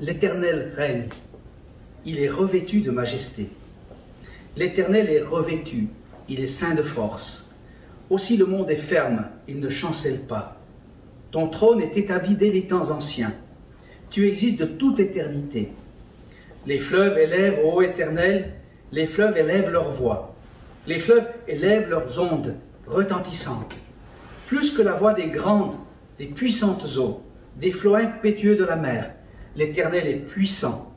L'Éternel règne, il est revêtu de majesté. L'Éternel est revêtu, il est ceint de force. Aussi le monde est ferme, il ne chancelle pas. Ton trône est établi dès les temps anciens. Tu existes de toute éternité. Les fleuves élèvent, ô Éternel, les fleuves élèvent leur voix. Les fleuves élèvent leurs ondes retentissantes. Plus que la voix des grandes, des puissantes eaux, des flots impétueux de la mer, l'Éternel est puissant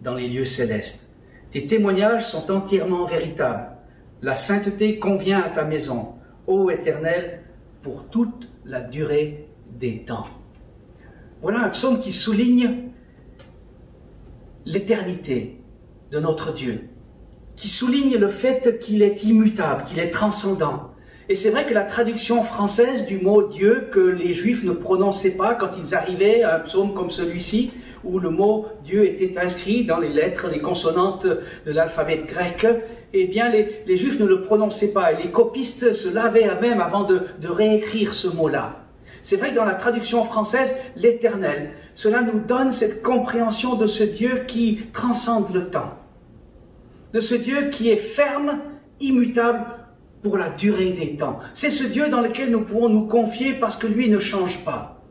dans les lieux célestes. Tes témoignages sont entièrement véritables. La sainteté convient à ta maison, ô Éternel, pour toute la durée des temps. Voilà un psaume qui souligne l'éternité de notre Dieu, qui souligne le fait qu'il est immutable, qu'il est transcendant. Et c'est vrai que la traduction française du mot Dieu que les Juifs ne prononçaient pas quand ils arrivaient à un psaume comme celui-ci, où le mot Dieu était inscrit dans les lettres, les consonantes de l'alphabet grec, eh bien les Juifs ne le prononçaient pas. Et les copistes se lavaient même avant de réécrire ce mot-là. C'est vrai que dans la traduction française, l'Éternel, cela nous donne cette compréhension de ce Dieu qui transcende le temps, de ce Dieu qui est ferme, immutable pour la durée des temps. C'est ce Dieu dans lequel nous pouvons nous confier parce que lui ne change pas.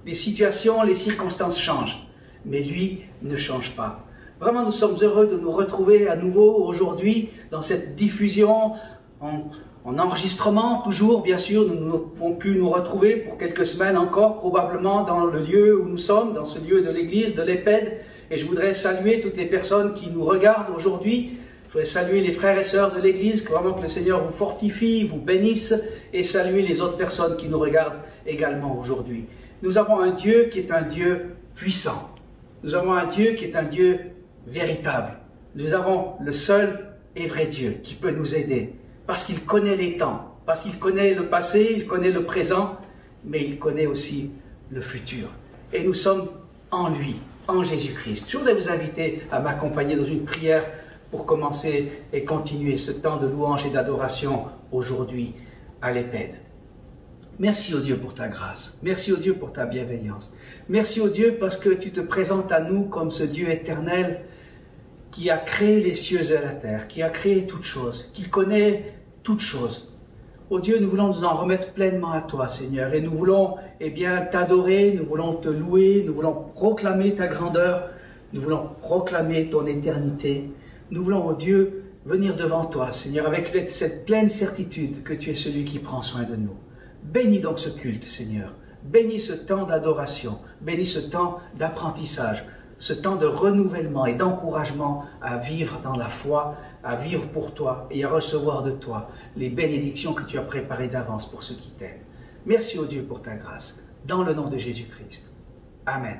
Les situations, les circonstances changent, mais lui ne change pas. Vraiment, nous sommes heureux de nous retrouver à nouveau aujourd'hui dans cette diffusion en enregistrement, toujours, bien sûr. Nous ne pouvons plus nous retrouver pour quelques semaines encore, probablement dans le lieu où nous sommes, dans ce lieu de l'église, de l'EPED. Et je voudrais saluer toutes les personnes qui nous regardent aujourd'hui. Je voudrais saluer les frères et sœurs de l'église, que vraiment que le Seigneur vous fortifie, vous bénisse, et saluer les autres personnes qui nous regardent également aujourd'hui. Nous avons un Dieu qui est un Dieu puissant. Nous avons un Dieu qui est un Dieu véritable. Nous avons le seul et vrai Dieu qui peut nous aider, parce qu'il connaît les temps, parce qu'il connaît le passé, il connaît le présent, mais il connaît aussi le futur. Et nous sommes en lui, en Jésus-Christ. Je voudrais vous inviter à m'accompagner dans une prière pour commencer et continuer ce temps de louange et d'adoration aujourd'hui à l'EPED. Merci au Dieu pour ta grâce. Merci au Dieu pour ta bienveillance. Merci au Dieu parce que tu te présentes à nous comme ce Dieu éternel qui a créé les cieux et la terre, qui a créé toutes choses, qui connaît toutes choses. Ô Dieu, nous voulons nous en remettre pleinement à toi, Seigneur, et nous voulons t'adorer, nous voulons te louer, nous voulons proclamer ta grandeur, nous voulons proclamer ton éternité. Nous voulons, ô Dieu, venir devant toi, Seigneur, avec cette pleine certitude que tu es celui qui prend soin de nous. Bénis donc ce culte, Seigneur. Bénis ce temps d'adoration, bénis ce temps d'apprentissage, ce temps de renouvellement et d'encouragement à vivre dans la foi, à vivre pour toi et à recevoir de toi les bénédictions que tu as préparées d'avance pour ceux qui t'aiment. Merci, ô Dieu, pour ta grâce. Dans le nom de Jésus-Christ. Amen.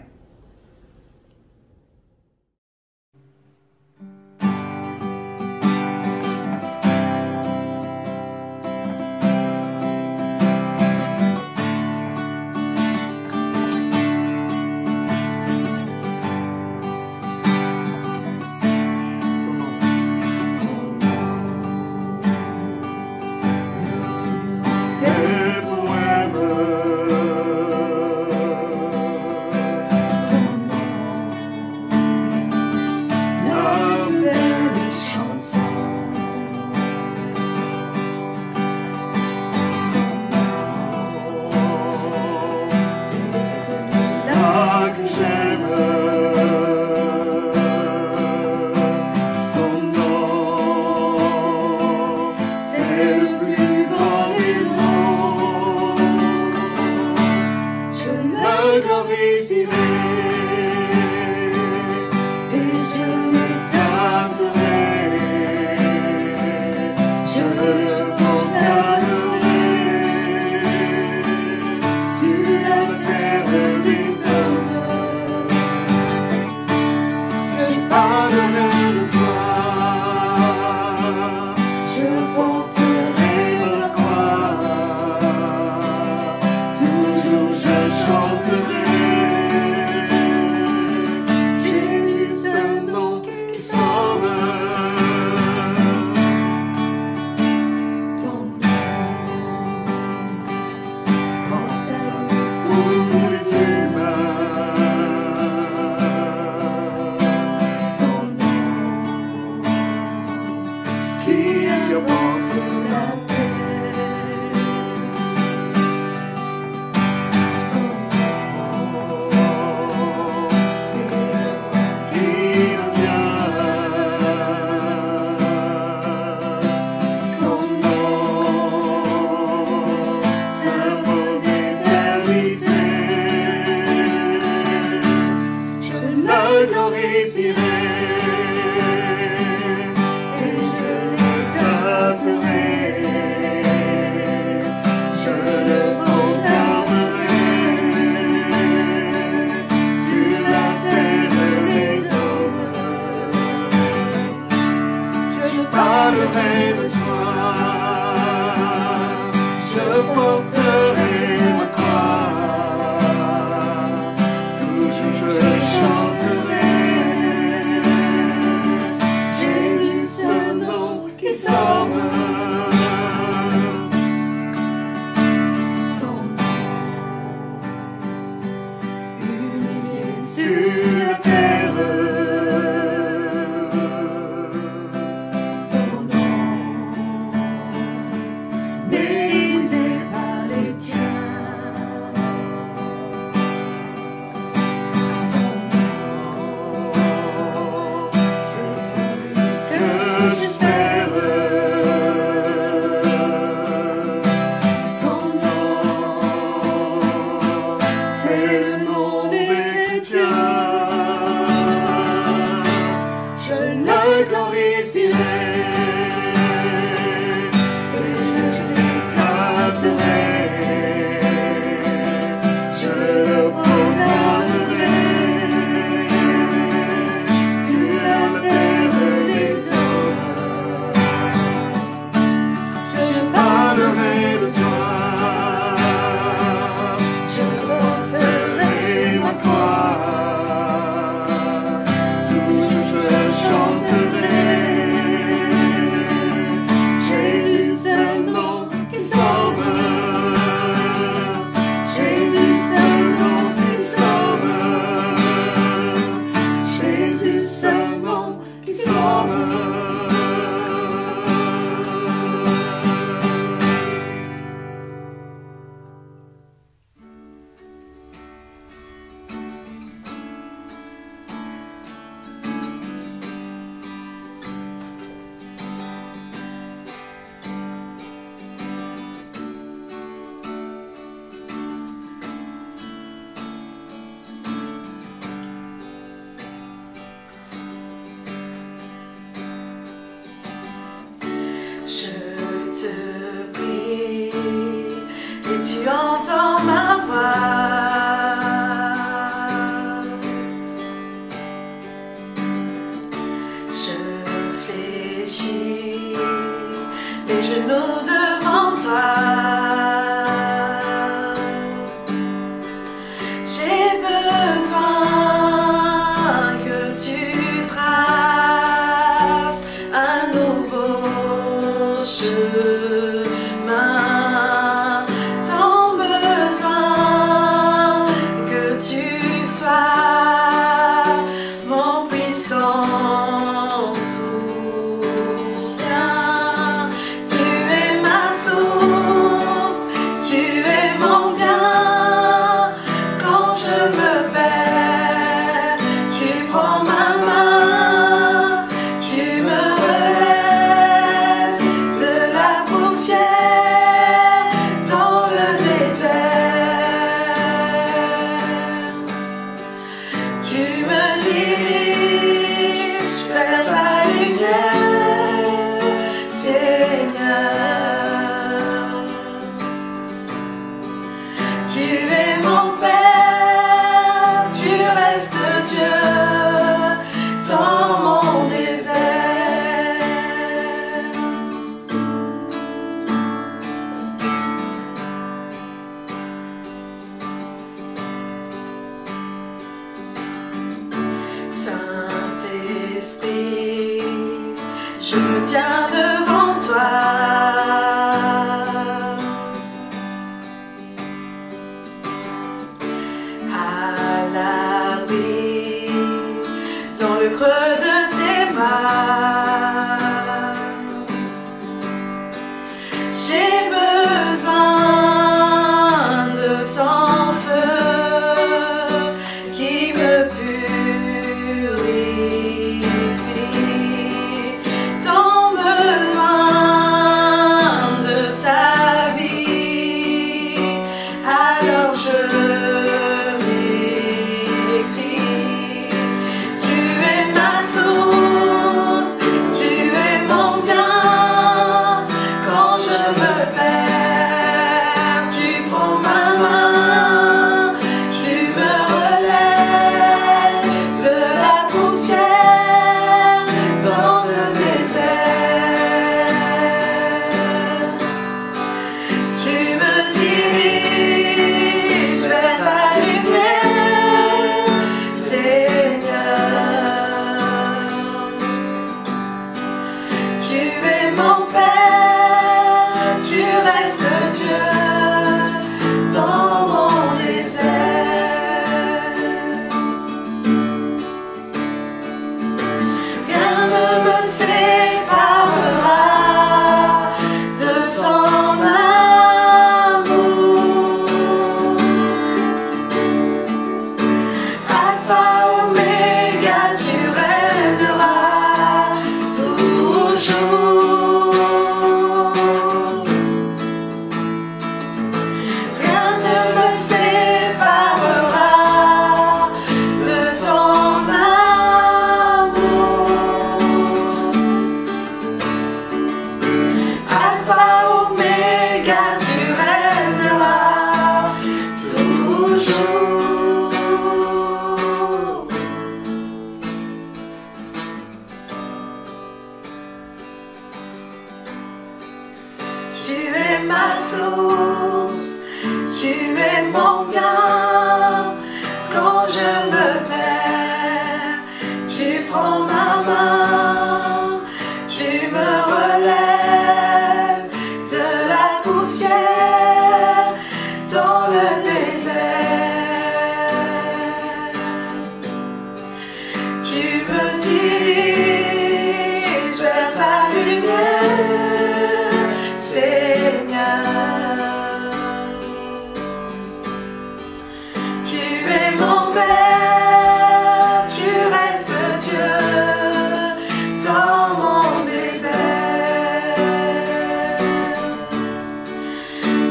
Tu entends ma voix, je fléchis les genoux devant toi. J'ai besoin que tu traces un nouveau chemin. Mon puissant soutien, tu es ma source, tu es mon bien. Quand je me perds, tu prends ma main, tu me relèves de la poussière dans le désert. Tu me diriges vers ta lumière, Seigneur. Tu es mon Père, tu restes Dieu dans mon désert. Saint-Esprit, je me tiens devant toi. À l'abri, dans le creux de tes bras, j'ai besoin de ton feu qui me purifie. Tant besoin source, tu es mon bien. Quand je me perds, tu prends ma main, tu me relèves de la poussière dans le désert. Tu me diriges vers ta lumière, Seigneur. Tu es mon Père, tu restes Dieu dans mon désert.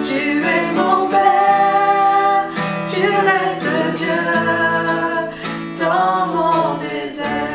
Tu es mon Père, tu restes Dieu dans mon désert.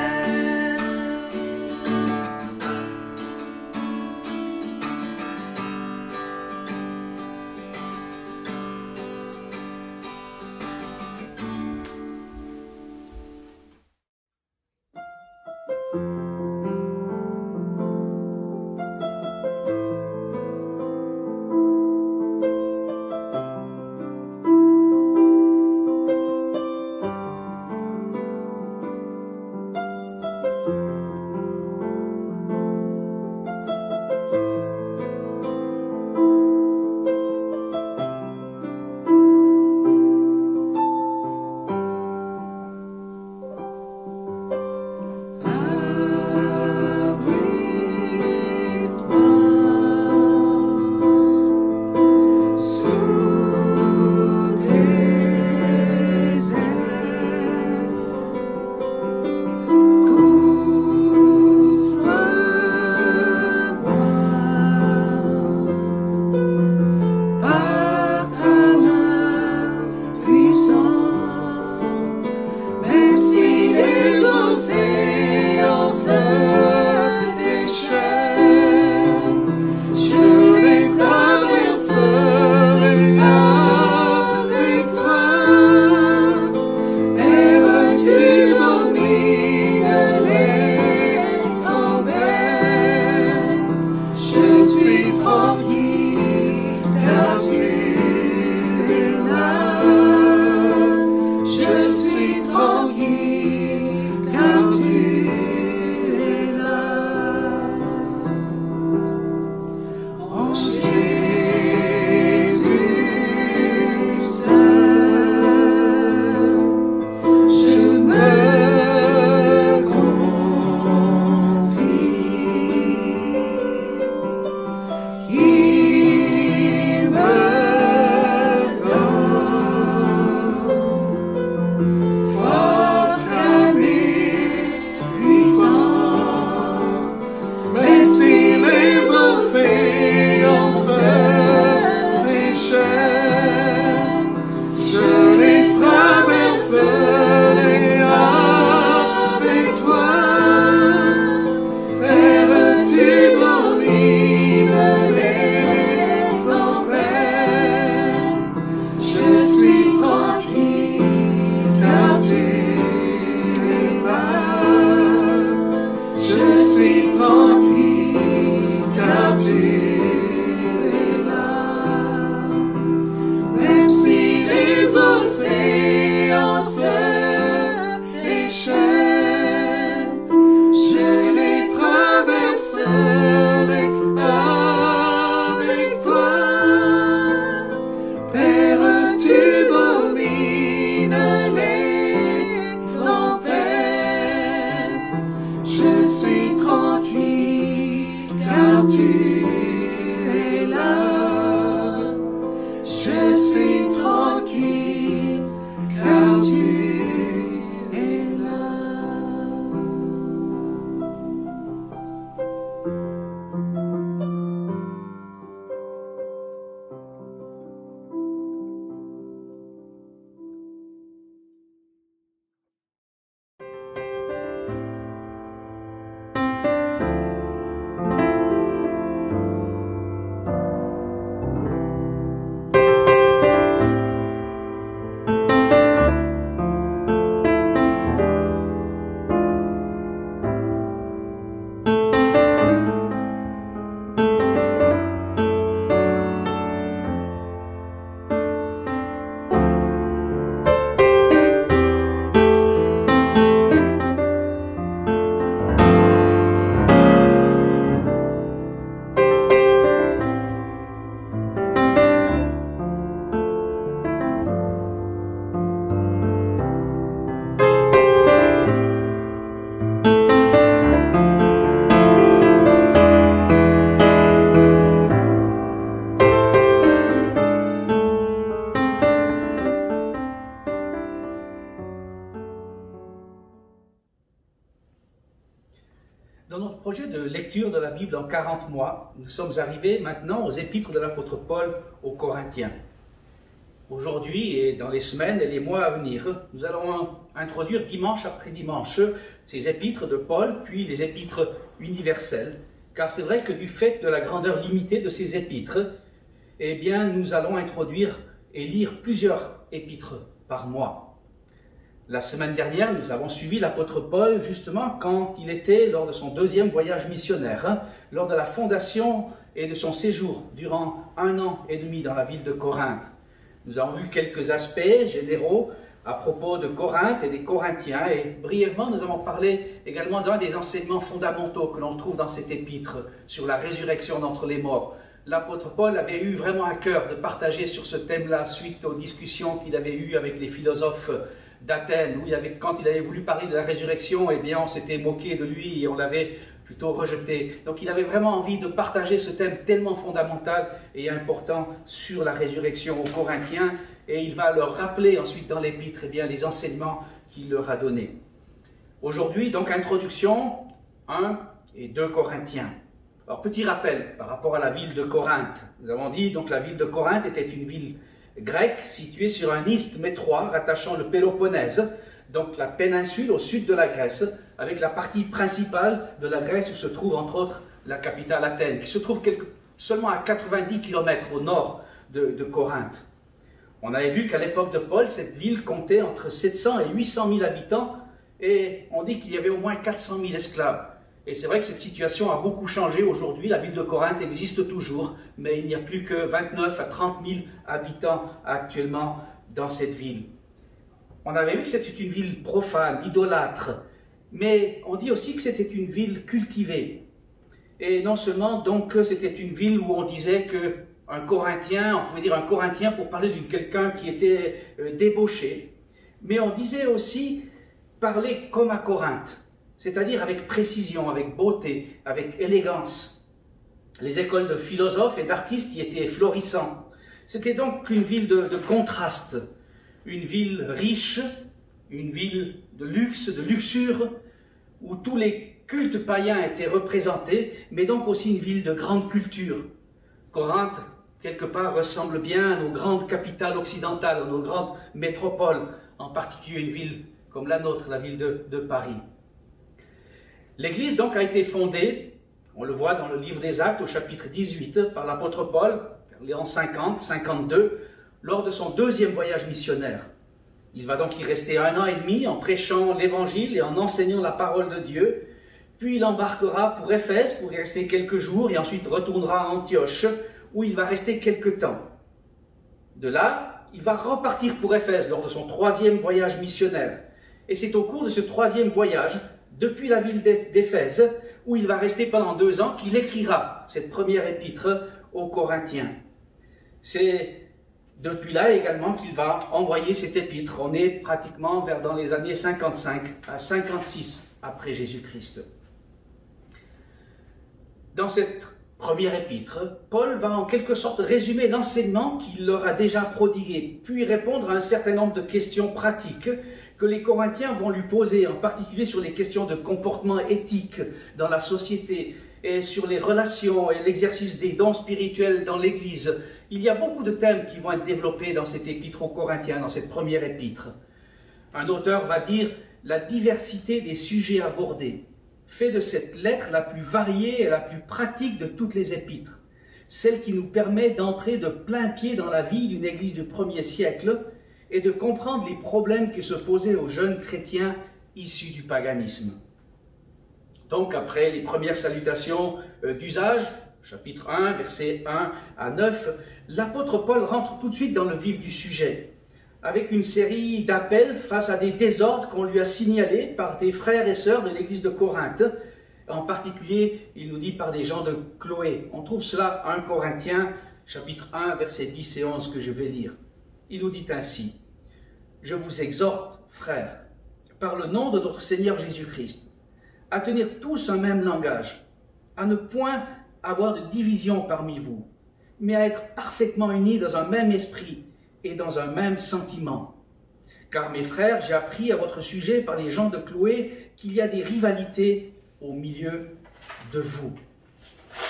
projet de lecture de la Bible en 40 mois, nous sommes arrivés maintenant aux épîtres de l'apôtre Paul aux Corinthiens. Aujourd'hui et dans les semaines et les mois à venir, nous allons introduire dimanche après dimanche ces épîtres de Paul, puis les épîtres universelles, car c'est vrai que du fait de la grandeur limitée de ces épîtres, eh bien nous allons introduire et lire plusieurs épîtres par mois. La semaine dernière, nous avons suivi l'apôtre Paul justement quand il était lors de son deuxième voyage missionnaire, lors de la fondation et de son séjour durant 1 an et demi dans la ville de Corinthe. Nous avons vu quelques aspects généraux à propos de Corinthe et des Corinthiens, et brièvement nous avons parlé également d'un des enseignements fondamentaux que l'on trouve dans cet épître sur la résurrection d'entre les morts. L'apôtre Paul avait eu vraiment à cœur de partager sur ce thème-là suite aux discussions qu'il avait eues avec les philosophes d'Athènes, où quand il avait voulu parler de la résurrection, eh bien on s'était moqué de lui et on l'avait plutôt rejeté. Donc il avait vraiment envie de partager ce thème tellement fondamental et important sur la résurrection aux Corinthiens, et il va leur rappeler ensuite dans l'épître les enseignements qu'il leur a donnés. Aujourd'hui, donc, introduction 1 et 2 Corinthiens. Alors, petit rappel par rapport à la ville de Corinthe. Nous avons dit donc la ville de Corinthe était une ville grecque située sur un isthme étroit rattachant le Péloponnèse, donc la péninsule au sud de la Grèce, avec la partie principale de la Grèce où se trouve entre autres la capitale Athènes, qui se trouve seulement à 90 km au nord de Corinthe. On avait vu qu'à l'époque de Paul, cette ville comptait entre 700 et 800 000 habitants, et on dit qu'il y avait au moins 400 000 esclaves. Et c'est vrai que cette situation a beaucoup changé aujourd'hui. La ville de Corinthe existe toujours, mais il n'y a plus que 29 à 30 000 habitants actuellement dans cette ville. On avait vu que c'était une ville profane, idolâtre, mais on dit aussi que c'était une ville cultivée. Et non seulement donc c'était une ville où on disait qu'un Corinthien, on pouvait dire un Corinthien pour parler de quelqu'un qui était débauché, mais on disait aussi parler comme à Corinthe. C'est-à-dire avec précision, avec beauté, avec élégance. Les écoles de philosophes et d'artistes y étaient florissantes. C'était donc une ville de contraste, une ville riche, une ville de luxe, de luxure, où tous les cultes païens étaient représentés, mais donc aussi une ville de grande culture. Corinthe, quelque part, ressemble bien à nos grandes capitales occidentales, à nos grandes métropoles, en particulier une ville comme la nôtre, la ville de Paris. L'Église donc a été fondée, on le voit dans le livre des Actes au chapitre 18, par l'apôtre Paul, vers les ans 50-52, lors de son deuxième voyage missionnaire. Il va donc y rester 1 an et demi en prêchant l'Évangile et en enseignant la parole de Dieu, puis il embarquera pour Éphèse pour y rester quelques jours et ensuite retournera à Antioche où il va rester quelques temps. De là, il va repartir pour Éphèse lors de son 3e voyage missionnaire. Et c'est au cours de ce 3e voyage, depuis la ville d'Éphèse, où il va rester pendant 2 ans, qu'il écrira cette première épître aux Corinthiens. C'est depuis là également qu'il va envoyer cette épître. On est pratiquement dans les années 55 à 56 après Jésus-Christ. Dans cette première épître, Paul va en quelque sorte résumer l'enseignement qu'il leur a déjà prodigué, puis répondre à un certain nombre de questions pratiques que les Corinthiens vont lui poser, en particulier sur les questions de comportement éthique dans la société et sur les relations et l'exercice des dons spirituels dans l'Église. Il y a beaucoup de thèmes qui vont être développés dans cette épître aux Corinthiens, dans cette première épître. Un auteur va dire « la diversité des sujets abordés » fait de cette lettre la plus variée et la plus pratique de toutes les épîtres, celle qui nous permet d'entrer de plein pied dans la vie d'une Église du 1er siècle et de comprendre les problèmes qui se posaient aux jeunes chrétiens issus du paganisme. Donc, après les premières salutations d'usage, chapitre 1, versets 1 à 9, l'apôtre Paul rentre tout de suite dans le vif du sujet, avec une série d'appels face à des désordres qu'on lui a signalés par des frères et sœurs de l'église de Corinthe, en particulier, il nous dit, par des gens de Chloé. On trouve cela à 1 Corinthiens, chapitre 1, versets 10 et 11, que je vais lire. Il nous dit ainsi, « Je vous exhorte, frères, par le nom de notre Seigneur Jésus-Christ, à tenir tous un même langage, à ne point avoir de division parmi vous, mais à être parfaitement unis dans un même esprit et dans un même sentiment. Car mes frères, j'ai appris à votre sujet par les gens de Chloé qu'il y a des rivalités au milieu de vous.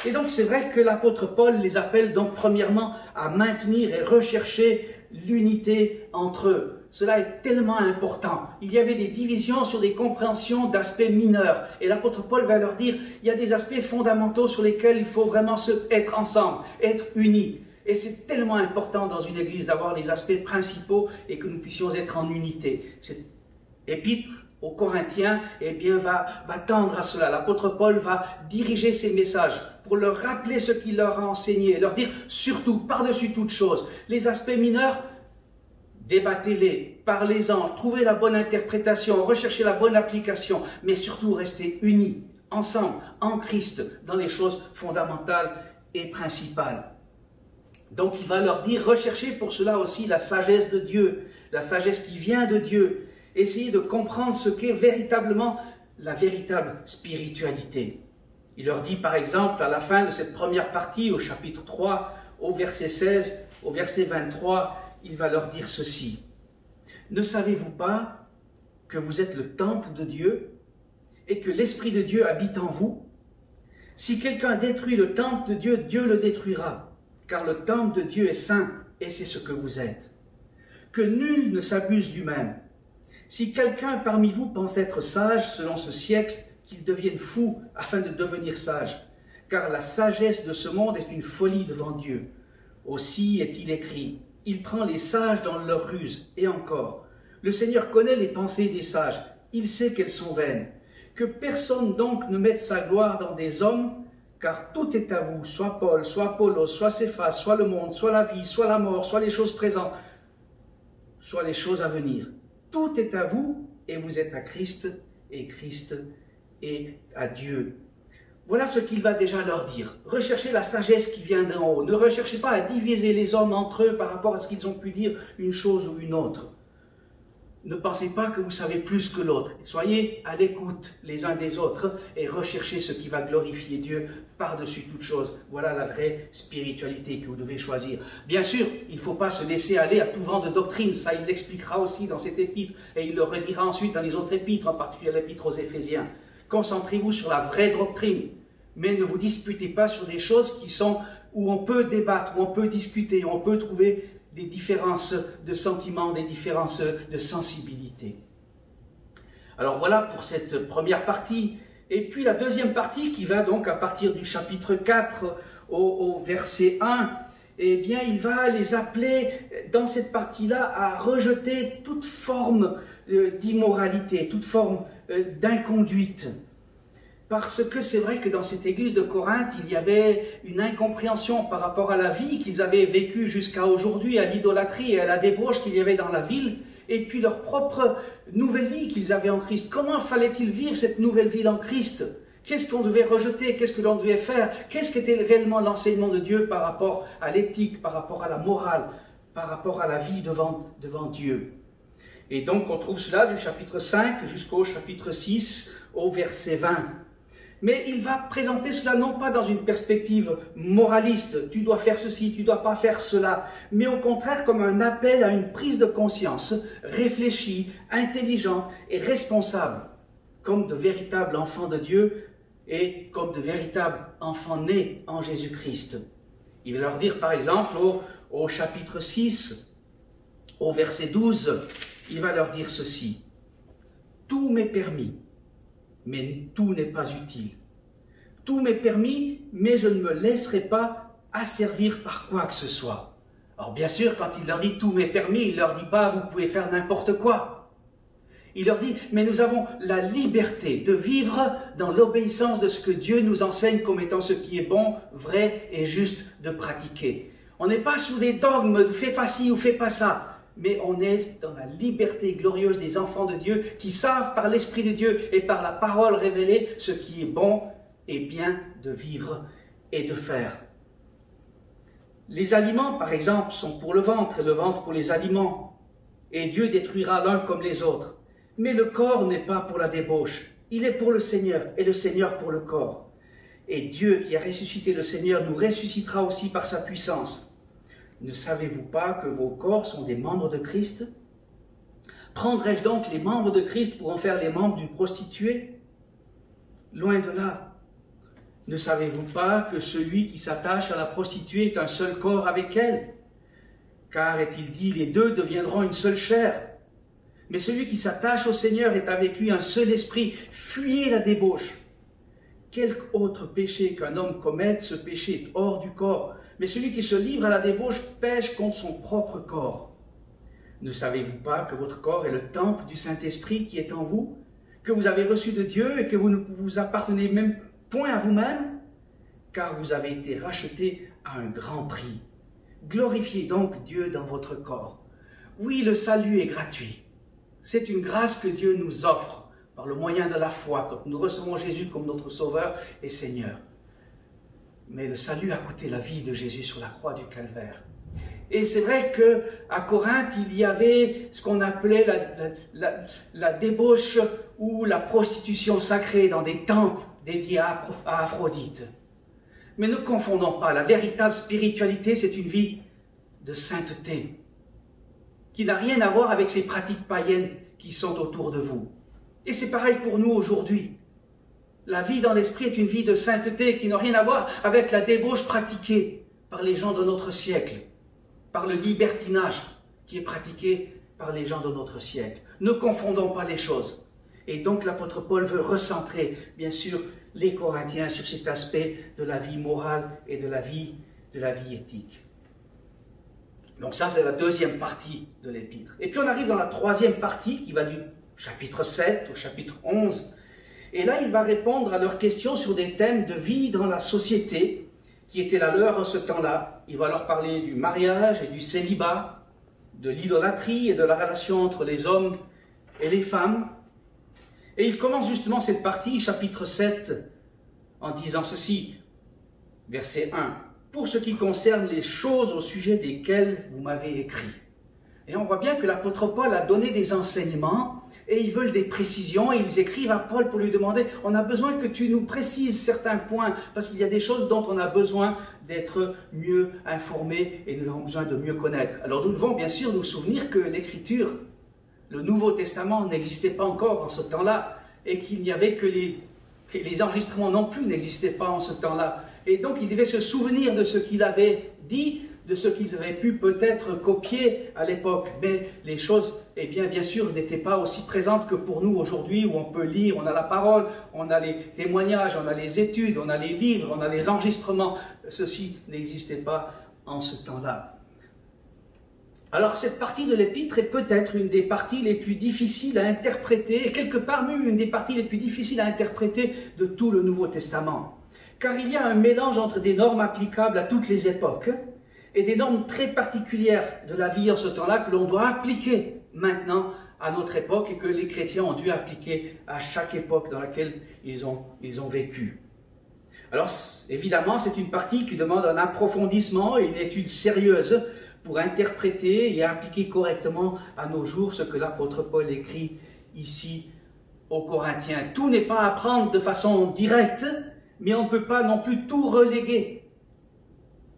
Et donc c'est vrai que l'apôtre Paul les appelle donc premièrement à maintenir et rechercher l'unité entre eux. Cela est tellement important. Il y avait des divisions sur des compréhensions d'aspects mineurs. Et l'apôtre Paul va leur dire, il y a des aspects fondamentaux sur lesquels il faut vraiment être ensemble, être unis. Et c'est tellement important dans une église d'avoir les aspects principaux et que nous puissions être en unité. Cette épître aux Corinthiens, eh bien, va tendre à cela. L'apôtre Paul va diriger ses messages pour leur rappeler ce qu'il leur a enseigné, leur dire surtout, par-dessus toute chose, les aspects mineurs, débattez-les, parlez-en, trouvez la bonne interprétation, recherchez la bonne application, mais surtout restez unis, ensemble, en Christ, dans les choses fondamentales et principales. Donc il va leur dire, recherchez pour cela aussi la sagesse de Dieu, la sagesse qui vient de Dieu. Essayez de comprendre ce qu'est véritablement la véritable spiritualité. Il leur dit par exemple à la fin de cette première partie, au chapitre 3, au verset 16, au verset 23, il va leur dire ceci. Ne savez-vous pas que vous êtes le temple de Dieu et que l'Esprit de Dieu habite en vous? Si quelqu'un détruit le temple de Dieu, Dieu le détruira, car le temple de Dieu est saint et c'est ce que vous êtes. Que nul ne s'abuse lui-même. Si quelqu'un parmi vous pense être sage selon ce siècle, qu'il devienne fou afin de devenir sage, car la sagesse de ce monde est une folie devant Dieu. Aussi est-il écrit, il prend les sages dans leur ruse, et encore, le Seigneur connaît les pensées des sages, il sait qu'elles sont vaines. Que personne donc ne mette sa gloire dans des hommes, car tout est à vous, soit Paul, soit Apollos, soit Céphas, soit le monde, soit la vie, soit la mort, soit les choses présentes, soit les choses à venir. Tout est à vous, et vous êtes à Christ, et Christ est à Dieu. Voilà ce qu'il va déjà leur dire. Recherchez la sagesse qui vient d'en haut. Ne recherchez pas à diviser les hommes entre eux par rapport à ce qu'ils ont pu dire une chose ou une autre. Ne pensez pas que vous savez plus que l'autre. Soyez à l'écoute les uns des autres et recherchez ce qui va glorifier Dieu par-dessus toute chose. Voilà la vraie spiritualité que vous devez choisir. Bien sûr, il ne faut pas se laisser aller à tout vent de doctrine. Ça, il l'expliquera aussi dans cette épître et il le redira ensuite dans les autres épîtres, en particulier l'épître aux Éphésiens. Concentrez-vous sur la vraie doctrine, mais ne vous disputez pas sur des choses qui sont où on peut débattre, où on peut discuter, où on peut trouver des différences de sentiments, des différences de sensibilité. Alors voilà pour cette première partie. Et puis la deuxième partie qui va donc à partir du chapitre 4 au verset 1, eh bien il va les appeler dans cette partie-là à rejeter toute forme d'immoralité, toute forme d'inconduite. Parce que c'est vrai que dans cette église de Corinthe, il y avait une incompréhension par rapport à la vie qu'ils avaient vécue jusqu'à aujourd'hui, à l'idolâtrie et à la débauche qu'il y avait dans la ville, et puis leur propre nouvelle vie qu'ils avaient en Christ. Comment fallait-il vivre cette nouvelle vie en Christ? Qu'est-ce qu'on devait rejeter? Qu'est-ce que l'on devait faire? Qu'est-ce qu'était réellement l'enseignement de Dieu par rapport à l'éthique, par rapport à la morale, par rapport à la vie devant Dieu? Et donc on trouve cela du chapitre 5 jusqu'au chapitre 6, au verset 20. Mais il va présenter cela non pas dans une perspective moraliste, tu dois faire ceci, tu ne dois pas faire cela, mais au contraire comme un appel à une prise de conscience réfléchie, intelligente et responsable, comme de véritables enfants de Dieu et comme de véritables enfants nés en Jésus-Christ. Il va leur dire par exemple au chapitre 6, au verset 12, il va leur dire ceci, « Tout m'est permis, mais tout n'est pas utile. Tout m'est permis, mais je ne me laisserai pas asservir par quoi que ce soit. » Alors bien sûr, quand il leur dit « tout m'est permis », il ne leur dit pas « vous pouvez faire n'importe quoi ». Il leur dit « mais nous avons la liberté de vivre dans l'obéissance de ce que Dieu nous enseigne comme étant ce qui est bon, vrai et juste de pratiquer. » On n'est pas sous des dogmes de « fais pas ci ou fais pas ça ». Mais on est dans la liberté glorieuse des enfants de Dieu qui savent par l'Esprit de Dieu et par la parole révélée ce qui est bon et bien de vivre et de faire. Les aliments, par exemple, sont pour le ventre et le ventre pour les aliments. Et Dieu détruira l'un comme les autres. Mais le corps n'est pas pour la débauche. Il est pour le Seigneur et le Seigneur pour le corps. Et Dieu qui a ressuscité le Seigneur nous ressuscitera aussi par sa puissance. Ne savez-vous pas que vos corps sont des membres de Christ? Prendrais-je donc les membres de Christ pour en faire les membres d'une prostituée? Loin de là. Ne savez-vous pas que celui qui s'attache à la prostituée est un seul corps avec elle? Car, est-il dit, les deux deviendront une seule chair. Mais celui qui s'attache au Seigneur est avec lui un seul esprit. Fuyez la débauche. Quelque autre péché qu'un homme commette, ce péché est hors du corps. Mais celui qui se livre à la débauche pêche contre son propre corps. Ne savez-vous pas que votre corps est le temple du Saint-Esprit qui est en vous, que vous avez reçu de Dieu et que vous ne vous appartenez même point à vous-même, car vous avez été rachetés à un grand prix. Glorifiez donc Dieu dans votre corps. Oui, le salut est gratuit. C'est une grâce que Dieu nous offre par le moyen de la foi, quand nous recevons Jésus comme notre Sauveur et Seigneur. Mais le salut a coûté la vie de Jésus sur la croix du Calvaire. Et c'est vrai qu'à Corinthe, il y avait ce qu'on appelait la débauche ou la prostitution sacrée dans des temples dédiés à Aphrodite. Mais ne confondons pas, la véritable spiritualité, c'est une vie de sainteté, qui n'a rien à voir avec ces pratiques païennes qui sont autour de vous. Et c'est pareil pour nous aujourd'hui. La vie dans l'esprit est une vie de sainteté qui n'a rien à voir avec la débauche pratiquée par les gens de notre siècle, par le libertinage qui est pratiqué par les gens de notre siècle. Ne confondons pas les choses. Et donc l'apôtre Paul veut recentrer, bien sûr, les Corinthiens sur cet aspect de la vie morale et de la vie éthique. Donc ça, c'est la deuxième partie de l'épître. Et puis on arrive dans la troisième partie qui va du chapitre 7 au chapitre 11. Et là, il va répondre à leurs questions sur des thèmes de vie dans la société qui étaient la leur en ce temps-là. Il va leur parler du mariage et du célibat, de l'idolâtrie et de la relation entre les hommes et les femmes. Et il commence justement cette partie, chapitre 7, en disant ceci, verset 1. « Pour ce qui concerne les choses au sujet desquelles vous m'avez écrit. » Et on voit bien que l'apôtre Paul a donné des enseignements et ils veulent des précisions et ils écrivent à Paul pour lui demander « On a besoin que tu nous précises certains points parce qu'il y a des choses dont on a besoin d'être mieux informés et nous avons besoin de mieux connaître. » Alors nous devons bien sûr nous souvenir que l'Écriture, le Nouveau Testament n'existait pas encore en ce temps-là et qu'il n'y avait que les enregistrements non plus n'existaient pas en ce temps-là. Et donc il devait se souvenir de ce qu'il avait dit, de ce qu'ils avaient pu peut-être copier à l'époque. Mais les choses, eh bien sûr, n'étaient pas aussi présentes que pour nous aujourd'hui, où on peut lire, on a la parole, on a les témoignages, on a les études, on a les livres, on a les enregistrements. Ceci n'existait pas en ce temps-là. Alors cette partie de l'épître est peut-être une des parties les plus difficiles à interpréter, et quelque part même une des parties les plus difficiles à interpréter de tout le Nouveau Testament. Car il y a un mélange entre des normes applicables à toutes les époques et des normes très particulières de la vie en ce temps-là que l'on doit appliquer maintenant à notre époque et que les chrétiens ont dû appliquer à chaque époque dans laquelle ils ont vécu. Alors évidemment, c'est une partie qui demande un approfondissement et une étude sérieuse pour interpréter et appliquer correctement à nos jours ce que l'apôtre Paul écrit ici aux Corinthiens. Tout n'est pas à prendre de façon directe, mais on ne peut pas non plus tout reléguer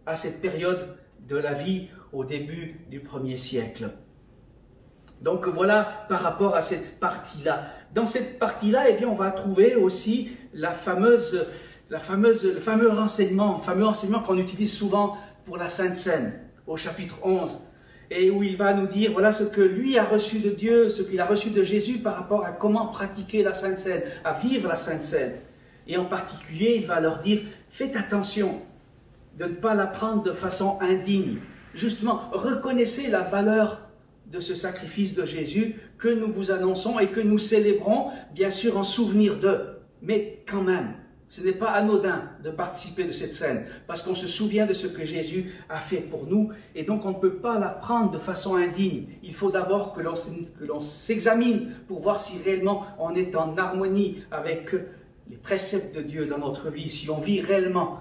à cette période de la vie au début du 1er siècle. Donc voilà par rapport à cette partie-là. Dans cette partie-là, eh bien, on va trouver aussi le fameux renseignement qu'on utilise souvent pour la Sainte Seine, au chapitre 11, et où il va nous dire, voilà ce que lui a reçu de Dieu, ce qu'il a reçu de Jésus par rapport à comment pratiquer la Sainte Seine, à vivre la Sainte Seine. Et en particulier, il va leur dire, faites attention de ne pas la prendre de façon indigne. Justement, reconnaissez la valeur de ce sacrifice de Jésus que nous vous annonçons et que nous célébrons, bien sûr en souvenir d'eux. Mais quand même, ce n'est pas anodin de participer de cette scène, parce qu'on se souvient de ce que Jésus a fait pour nous, et donc on ne peut pas la prendre de façon indigne. Il faut d'abord que l'on s'examine pour voir si réellement on est en harmonie avec les préceptes de Dieu dans notre vie, si on vit réellement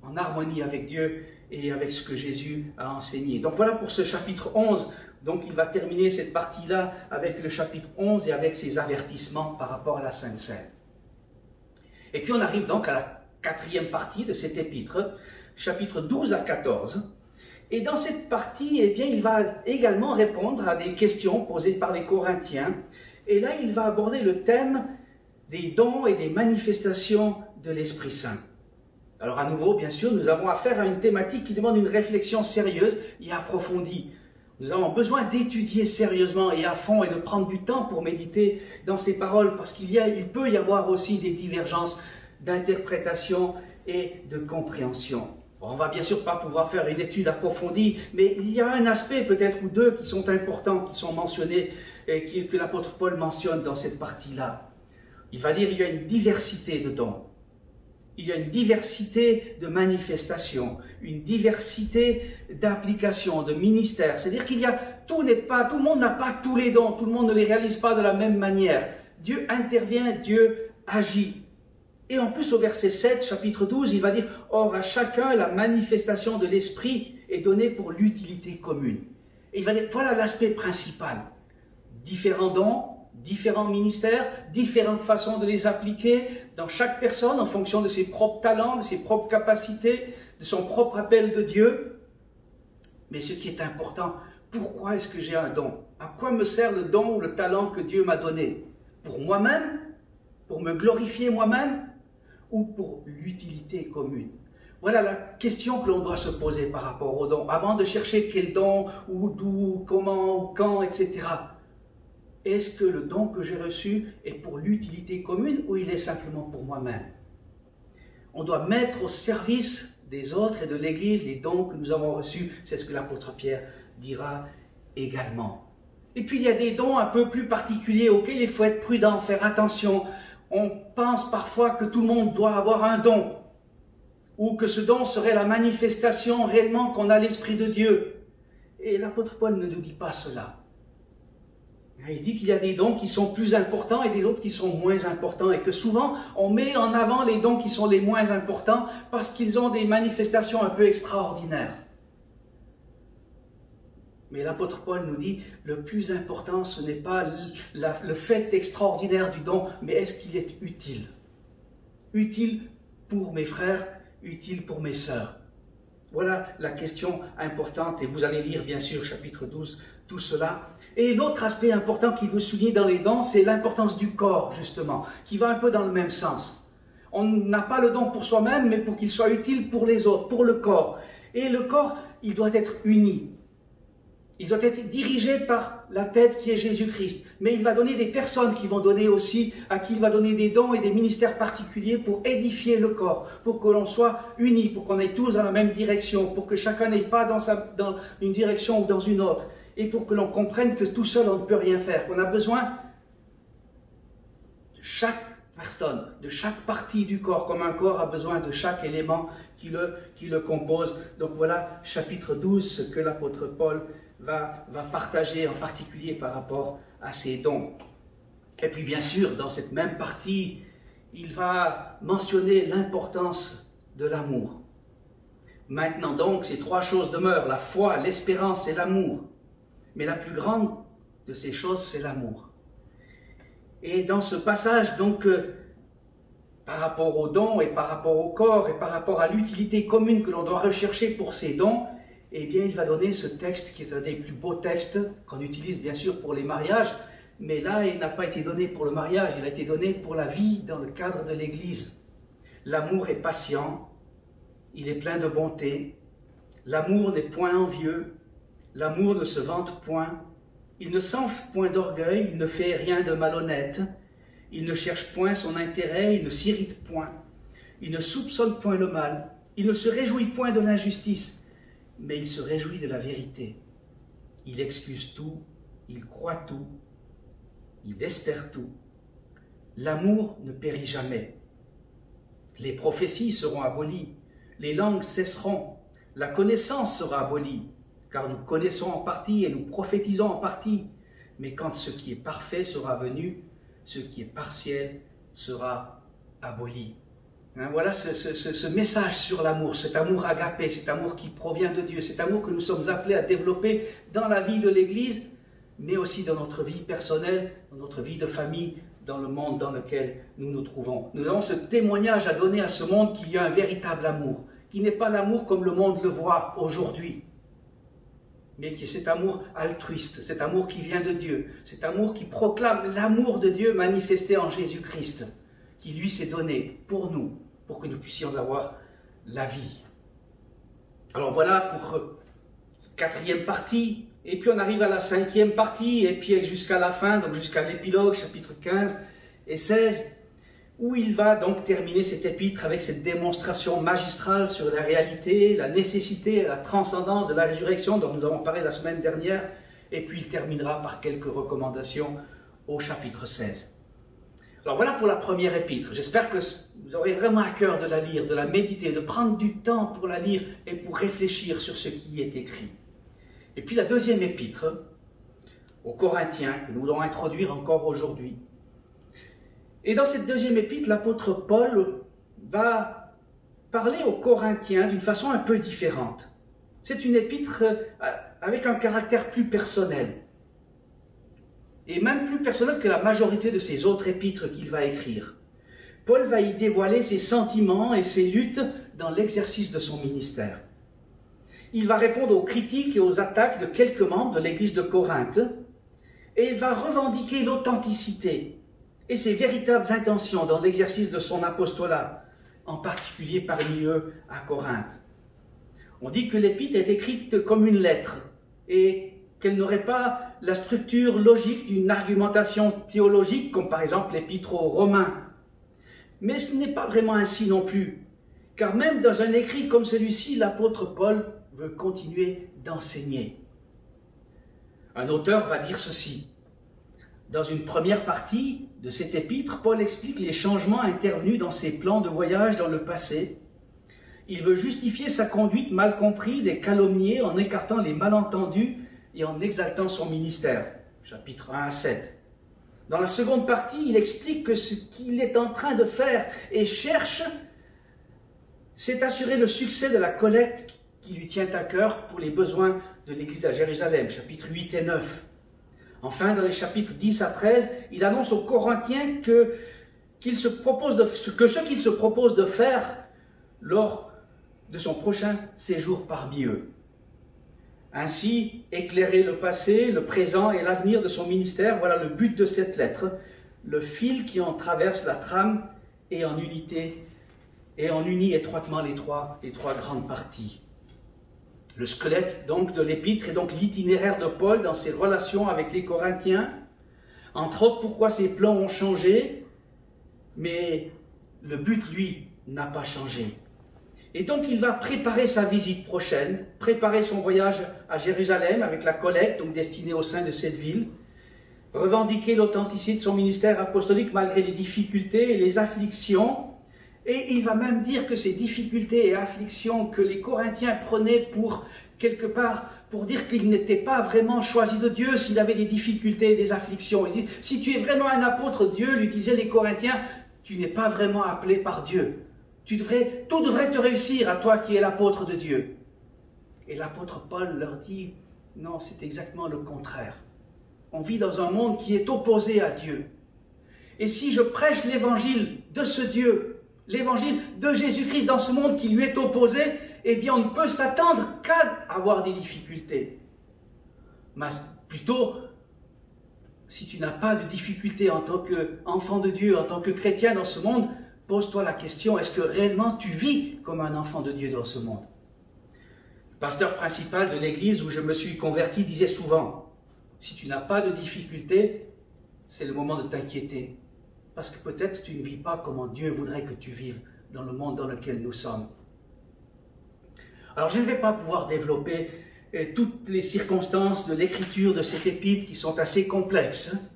en harmonie avec Dieu et avec ce que Jésus a enseigné. Donc voilà pour ce chapitre 11. Donc il va terminer cette partie-là avec le chapitre 11 et avec ses avertissements par rapport à la Sainte Seine. Et puis on arrive donc à la quatrième partie de cet épître, chapitre 12 à 14. Et dans cette partie, eh bien, il va également répondre à des questions posées par les Corinthiens. Et là, il va aborder le thème des dons et des manifestations de l'Esprit Saint. Alors à nouveau, bien sûr, nous avons affaire à une thématique qui demande une réflexion sérieuse et approfondie. Nous avons besoin d'étudier sérieusement et à fond et de prendre du temps pour méditer dans ces paroles parce il peut y avoir aussi des divergences d'interprétation et de compréhension. Bon, on ne va bien sûr pas pouvoir faire une étude approfondie, mais il y a un aspect peut-être ou deux qui sont importants, qui sont mentionnés et que l'apôtre Paul mentionne dans cette partie-là. Il va dire qu'il y a une diversité de dons. Il y a une diversité de manifestations, une diversité d'applications, de ministères. C'est-à-dire tout le monde n'a pas tous les dons, tout le monde ne les réalise pas de la même manière. Dieu intervient, Dieu agit. Et en plus au verset 7, chapitre 12, il va dire « Or à chacun la manifestation de l'Esprit est donnée pour l'utilité commune. » Et il va dire voilà l'aspect principal. Différents dons, différents ministères, différentes façons de les appliquer dans chaque personne en fonction de ses propres talents, de ses propres capacités, de son propre appel de Dieu. Mais ce qui est important, pourquoi est-ce que j'ai un don? À quoi me sert le don ou le talent que Dieu m'a donné? Pour moi-même? Pour me glorifier moi-même? Ou pour l'utilité commune? Voilà la question que l'on doit se poser par rapport au don, avant de chercher quel don, ou d'où, comment, quand, etc. Est-ce que le don que j'ai reçu est pour l'utilité commune ou il est simplement pour moi-même? On doit mettre au service des autres et de l'Église les dons que nous avons reçus. C'est ce que l'apôtre Pierre dira également. Et puis il y a des dons un peu plus particuliers auxquels il faut être prudent, faire attention. On pense parfois que tout le monde doit avoir un don, ou que ce don serait la manifestation réellement qu'on a l'Esprit de Dieu. Et l'apôtre Paul ne nous dit pas cela. Il dit qu'il y a des dons qui sont plus importants et des autres qui sont moins importants et que souvent on met en avant les dons qui sont les moins importants parce qu'ils ont des manifestations un peu extraordinaires. Mais l'apôtre Paul nous dit le plus important ce n'est pas le fait extraordinaire du don, mais est-ce qu'il est utile? Utile pour mes frères, utile pour mes sœurs. Voilà la question importante et vous allez lire bien sûr chapitre 12, tout cela. Et l'autre aspect important qu'il veut souligner dans les dons, c'est l'importance du corps justement, qui va un peu dans le même sens. On n'a pas le don pour soi-même, mais pour qu'il soit utile pour les autres, pour le corps. Et le corps, il doit être uni. Il doit être dirigé par la tête qui est Jésus-Christ. Mais il va donner des personnes qui vont donner aussi, à qui il va donner des dons et des ministères particuliers pour édifier le corps, pour que l'on soit unis, pour qu'on aille tous dans la même direction, pour que chacun n'aille pas dans une direction ou dans une autre, et pour que l'on comprenne que tout seul on ne peut rien faire, qu'on a besoin de chaque personne, de chaque partie du corps, comme un corps a besoin de chaque élément qui le compose. Donc voilà, chapitre 12, ce que l'apôtre Paul va partager en particulier par rapport à ces dons. Et puis bien sûr, dans cette même partie, il va mentionner l'importance de l'amour. Maintenant donc, ces trois choses demeurent, la foi, l'espérance et l'amour. Mais la plus grande de ces choses, c'est l'amour. Et dans ce passage, donc, par rapport aux dons et par rapport au corps et par rapport à l'utilité commune que l'on doit rechercher pour ces dons, eh bien, il va donner ce texte qui est un des plus beaux textes qu'on utilise bien sûr pour les mariages, mais là, il n'a pas été donné pour le mariage, il a été donné pour la vie dans le cadre de l'Église. L'amour est patient, il est plein de bonté, l'amour n'est point envieux, l'amour ne se vante point, il ne s'enfle point d'orgueil, il ne fait rien de malhonnête, il ne cherche point son intérêt, il ne s'irrite point, il ne soupçonne point le mal, il ne se réjouit point de l'injustice, mais il se réjouit de la vérité. Il excuse tout, il croit tout, il espère tout. L'amour ne périt jamais. Les prophéties seront abolies, les langues cesseront, la connaissance sera abolie, car nous connaissons en partie et nous prophétisons en partie. Mais quand ce qui est parfait sera venu, ce qui est partiel sera aboli. Voilà ce message sur l'amour, cet amour agapé, cet amour qui provient de Dieu, cet amour que nous sommes appelés à développer dans la vie de l'Église, mais aussi dans notre vie personnelle, dans notre vie de famille, dans le monde dans lequel nous nous trouvons. Nous avons ce témoignage à donner à ce monde qu'il y a un véritable amour, qui n'est pas l'amour comme le monde le voit aujourd'hui, mais qui est cet amour altruiste, cet amour qui vient de Dieu, cet amour qui proclame l'amour de Dieu manifesté en Jésus-Christ, qui lui s'est donné pour nous, pour que nous puissions avoir la vie. Alors voilà pour cette quatrième partie, et puis on arrive à la cinquième partie, et puis jusqu'à la fin, donc jusqu'à l'épilogue, chapitres 15 et 16, où il va donc terminer cet épître avec cette démonstration magistrale sur la réalité, la nécessité et la transcendance de la résurrection dont nous avons parlé la semaine dernière, et puis il terminera par quelques recommandations au chapitre 16. Alors voilà pour la première épître. J'espère que vous aurez vraiment à cœur de la lire, de la méditer, de prendre du temps pour la lire et pour réfléchir sur ce qui y est écrit. Et puis la deuxième épître, aux Corinthiens, que nous allons introduire encore aujourd'hui. Et dans cette deuxième épître, l'apôtre Paul va parler aux Corinthiens d'une façon un peu différente. C'est une épître avec un caractère plus personnel. Et même plus personnel que la majorité de ces autres épîtres qu'il va écrire. Paul va y dévoiler ses sentiments et ses luttes dans l'exercice de son ministère. Il va répondre aux critiques et aux attaques de quelques membres de l'église de Corinthe et va revendiquer l'authenticité et ses véritables intentions dans l'exercice de son apostolat, en particulier parmi eux à Corinthe. On dit que l'épître est écrite comme une lettre et qu'elle n'aurait pas la structure logique d'une argumentation théologique, comme par exemple l'épître aux Romains. Mais ce n'est pas vraiment ainsi non plus, car même dans un écrit comme celui-ci, l'apôtre Paul veut continuer d'enseigner. Un auteur va dire ceci. Dans une première partie de cet épître, Paul explique les changements intervenus dans ses plans de voyage dans le passé. Il veut justifier sa conduite mal comprise et calomniée en écartant les malentendus et en exaltant son ministère. Chapitres 1 à 7. Dans la seconde partie, il explique que ce qu'il est en train de faire et cherche, c'est assurer le succès de la collecte qui lui tient à cœur pour les besoins de l'Église à Jérusalem, chapitres 8 et 9. Enfin, dans les chapitres 10 à 13, il annonce aux Corinthiens ce qu'il se propose de faire lors de son prochain séjour parmi eux. Ainsi, éclairer le passé, le présent et l'avenir de son ministère, voilà le but de cette lettre, le fil qui en traverse la trame et en unit étroitement les trois grandes parties. Le squelette donc de l'épître est donc l'itinéraire de Paul dans ses relations avec les Corinthiens, entre autres pourquoi ses plans ont changé, mais le but, lui, n'a pas changé. Et donc il va préparer sa visite prochaine, préparer son voyage à Jérusalem avec la collecte, donc destinée au sein de cette ville, revendiquer l'authenticité de son ministère apostolique malgré les difficultés et les afflictions. Et il va même dire que ces difficultés et afflictions que les Corinthiens prenaient pour, quelque part, pour dire qu'ils n'étaient pas vraiment choisis de Dieu s'il avait des difficultés et des afflictions. Il dit, si tu es vraiment un apôtre de Dieu, lui disaient les Corinthiens, tu n'es pas vraiment appelé par Dieu. Tout devrait te réussir à toi qui es l'apôtre de Dieu. Et l'apôtre Paul leur dit, non, c'est exactement le contraire. On vit dans un monde qui est opposé à Dieu. Et si je prêche l'évangile de ce Dieu, l'évangile de Jésus-Christ dans ce monde qui lui est opposé, eh bien on ne peut s'attendre qu'à avoir des difficultés. Mais plutôt, si tu n'as pas de difficultés en tant qu'enfant de Dieu, en tant que chrétien dans ce monde, pose-toi la question, est-ce que réellement tu vis comme un enfant de Dieu dans ce monde? Le pasteur principal de l'église où je me suis converti disait souvent, si tu n'as pas de difficultés, c'est le moment de t'inquiéter. Parce que peut-être tu ne vis pas comme Dieu voudrait que tu vives dans le monde dans lequel nous sommes. Alors je ne vais pas pouvoir développer toutes les circonstances de l'écriture de cette épître qui sont assez complexes,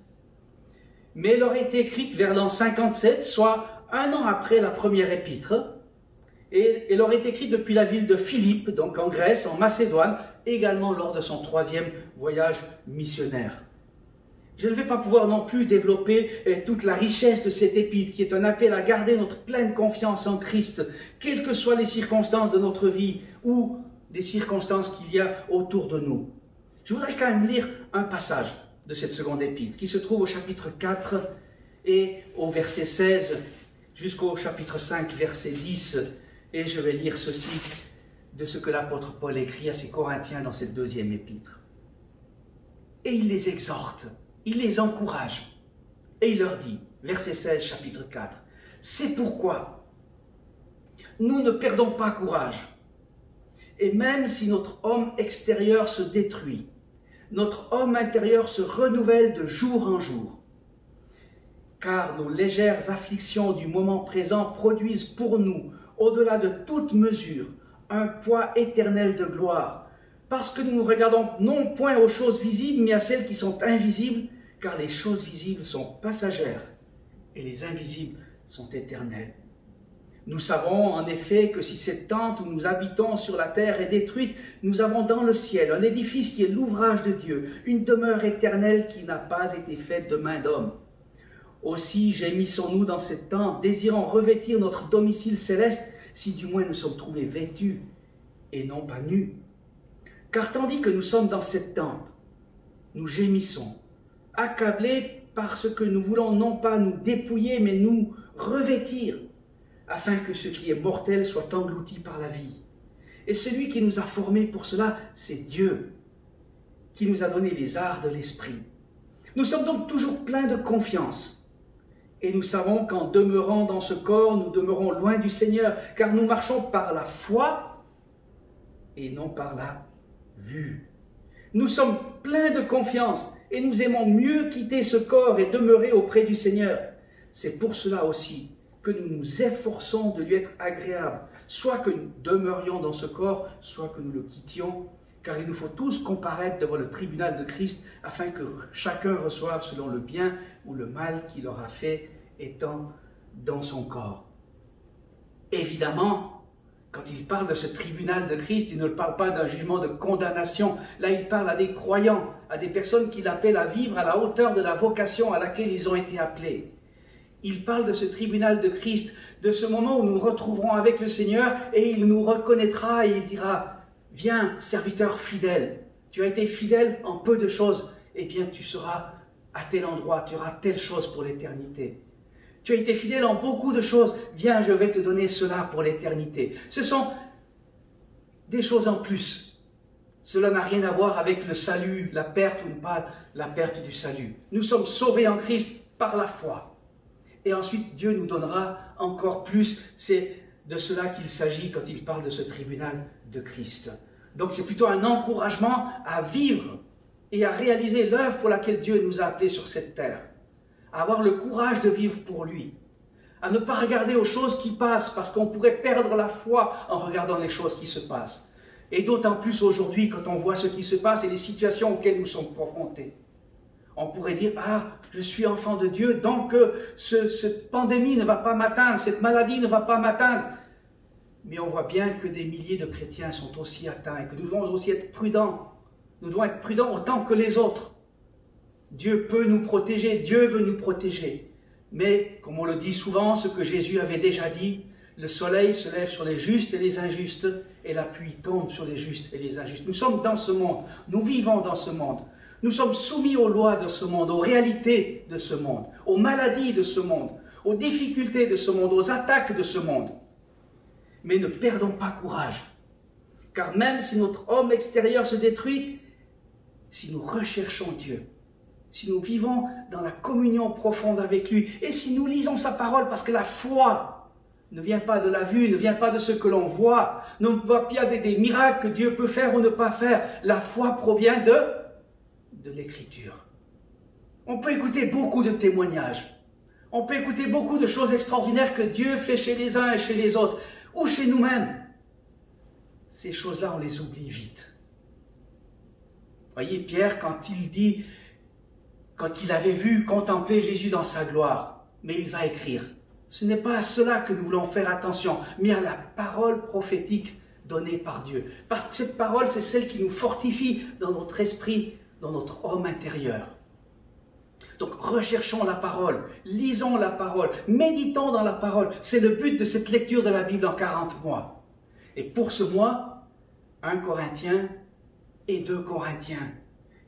mais elle aurait été écrite vers l'an 57, soit 1 an après la première épître, et elle aurait été écrite depuis la ville de Philippe, donc en Grèce, en Macédoine, également lors de son 3e voyage missionnaire. Je ne vais pas pouvoir non plus développer toute la richesse de cette épître, qui est un appel à garder notre pleine confiance en Christ, quelles que soient les circonstances de notre vie, ou des circonstances qu'il y a autour de nous. Je voudrais quand même lire un passage de cette seconde épître, qui se trouve au chapitre 4 et au verset 16, jusqu'au chapitre 5, verset 10, et je vais lire ceci de ce que l'apôtre Paul écrit à ses Corinthiens dans cette deuxième épître. Et il les exhorte, il les encourage, et il leur dit, verset 16, chapitre 4, « C'est pourquoi nous ne perdons pas courage. Et même si notre homme extérieur se détruit, notre homme intérieur se renouvelle de jour en jour. Car nos légères afflictions du moment présent produisent pour nous, au-delà de toute mesure, un poids éternel de gloire, parce que nous nous regardons non point aux choses visibles, mais à celles qui sont invisibles, car les choses visibles sont passagères et les invisibles sont éternelles. Nous savons en effet que si cette tente où nous habitons sur la terre est détruite, nous avons dans le ciel un édifice qui est l'ouvrage de Dieu, une demeure éternelle qui n'a pas été faite de main d'homme. Aussi gémissons-nous dans cette tente, désirant revêtir notre domicile céleste, si du moins nous sommes trouvés vêtus et non pas nus. Car tandis que nous sommes dans cette tente, nous gémissons, accablés parce que nous voulons non pas nous dépouiller, mais nous revêtir, afin que ce qui est mortel soit englouti par la vie. Et celui qui nous a formés pour cela, c'est Dieu, qui nous a donné les arts de l'esprit. Nous sommes donc toujours pleins de confiance, et nous savons qu'en demeurant dans ce corps, nous demeurons loin du Seigneur, car nous marchons par la foi et non par la vue. Nous sommes pleins de confiance, et nous aimons mieux quitter ce corps et demeurer auprès du Seigneur. C'est pour cela aussi que nous nous efforçons de lui être agréables, soit que nous demeurions dans ce corps, soit que nous le quittions, car il nous faut tous comparaître devant le tribunal de Christ, afin que chacun reçoive selon le bien ou le mal qu'il aura fait étant dans son corps. Évidemment, quand il parle de ce tribunal de Christ, il ne parle pas d'un jugement de condamnation. Là, il parle à des croyants, à des personnes qu'il appelle à vivre à la hauteur de la vocation à laquelle ils ont été appelés. Il parle de ce tribunal de Christ, de ce moment où nous nous retrouverons avec le Seigneur et il nous reconnaîtra et il dira « Viens, serviteur fidèle, tu as été fidèle en peu de choses, eh bien tu seras à tel endroit, tu auras telle chose pour l'éternité. Tu as été fidèle en beaucoup de choses, viens, je vais te donner cela pour l'éternité. » Ce sont des choses en plus. Cela n'a rien à voir avec le salut, la perte ou pas la perte du salut. Nous sommes sauvés en Christ par la foi. Et ensuite, Dieu nous donnera encore plus. C'est de cela qu'il s'agit quand il parle de ce tribunal de Christ. Donc c'est plutôt un encouragement à vivre et à réaliser l'œuvre pour laquelle Dieu nous a appelés sur cette terre. À avoir le courage de vivre pour lui. À ne pas regarder aux choses qui passent, parce qu'on pourrait perdre la foi en regardant les choses qui se passent. Et d'autant plus aujourd'hui, quand on voit ce qui se passe et les situations auxquelles nous sommes confrontés. On pourrait dire, ah, je suis enfant de Dieu, donc cette pandémie ne va pas m'atteindre, cette maladie ne va pas m'atteindre. Mais on voit bien que des milliers de chrétiens sont aussi atteints et que nous devons aussi être prudents. Nous devons être prudents autant que les autres. Dieu peut nous protéger, Dieu veut nous protéger. Mais, comme on le dit souvent, ce que Jésus avait déjà dit, le soleil se lève sur les justes et les injustes, et la pluie tombe sur les justes et les injustes. Nous sommes dans ce monde, nous vivons dans ce monde. Nous sommes soumis aux lois de ce monde, aux réalités de ce monde, aux maladies de ce monde, aux difficultés de ce monde, aux attaques de ce monde. Mais ne perdons pas courage, car même si notre homme extérieur se détruit, si nous recherchons Dieu, si nous vivons dans la communion profonde avec lui, et si nous lisons sa parole, parce que la foi ne vient pas de la vue, ne vient pas de ce que l'on voit, ne voit pas des miracles que Dieu peut faire ou ne pas faire, la foi provient de l'Écriture. On peut écouter beaucoup de témoignages, on peut écouter beaucoup de choses extraordinaires que Dieu fait chez les uns et chez les autres, ou chez nous-mêmes. Ces choses-là, on les oublie vite. Voyez, Pierre, quand il avait vu contempler Jésus dans sa gloire, mais il va écrire, ce n'est pas à cela que nous voulons faire attention, mais à la parole prophétique donnée par Dieu. Parce que cette parole, c'est celle qui nous fortifie dans notre esprit, dans notre homme intérieur. Donc recherchons la parole, lisons la parole, méditons dans la parole. C'est le but de cette lecture de la Bible en 40 mois. Et pour ce mois, 1 Corinthiens et 2 Corinthiens.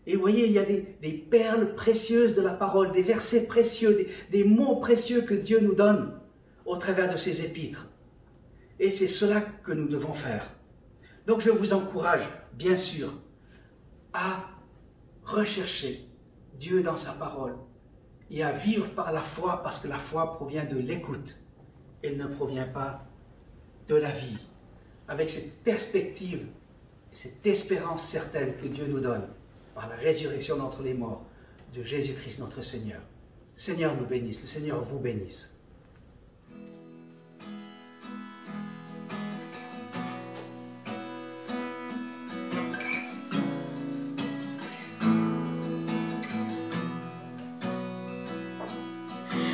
Et vous voyez, il y a des perles précieuses de la parole, des versets précieux, des mots précieux que Dieu nous donne au travers de ses épîtres. Et c'est cela que nous devons faire. Donc je vous encourage, bien sûr, à rechercher Dieu dans sa parole et à vivre par la foi, parce que la foi provient de l'écoute. Elle ne provient pas de la vie, avec cette perspective, cette espérance certaine que Dieu nous donne par la résurrection d'entre les morts de Jésus-Christ notre Seigneur. Seigneur nous bénisse, le Seigneur vous bénisse.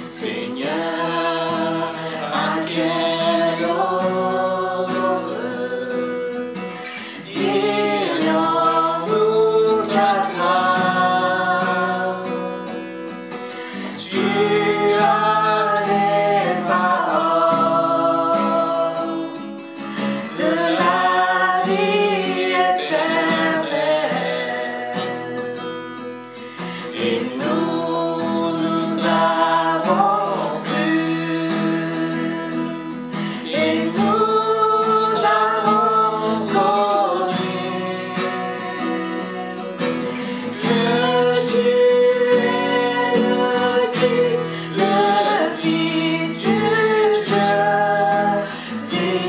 Seigneur, à quel ordre irions-nous qu'à toi? Tu as les paroles de la vie éternelle, et nous avons cru, et nous avons connu que tu es le Christ, le Fils du Dieu vivant.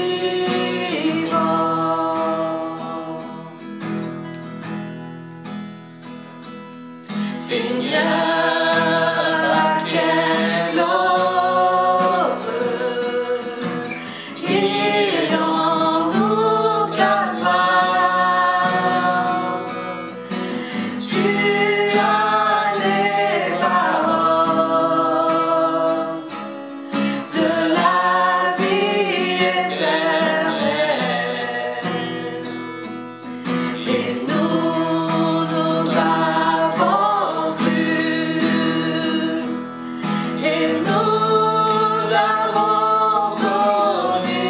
Seigneur, à quel autre irions-nous qu'à toi? Tu as les paroles de la vie éternelle, et nous avons cru, et nous avons connu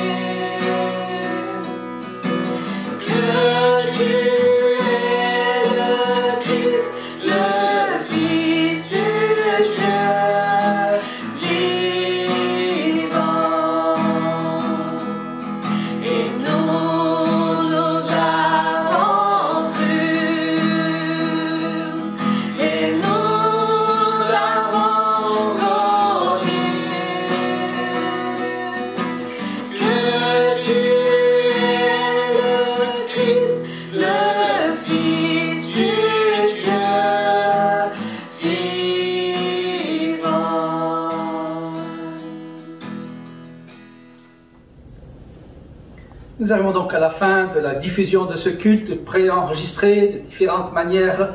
que tu es le Christ, le Fils du Dieu vivant, et nous avons cru, et nous avons connu que tu es le Christ, le Fils du Dieu vivant. Nous arrivons donc à la fin de la diffusion de ce culte préenregistré de différentes manières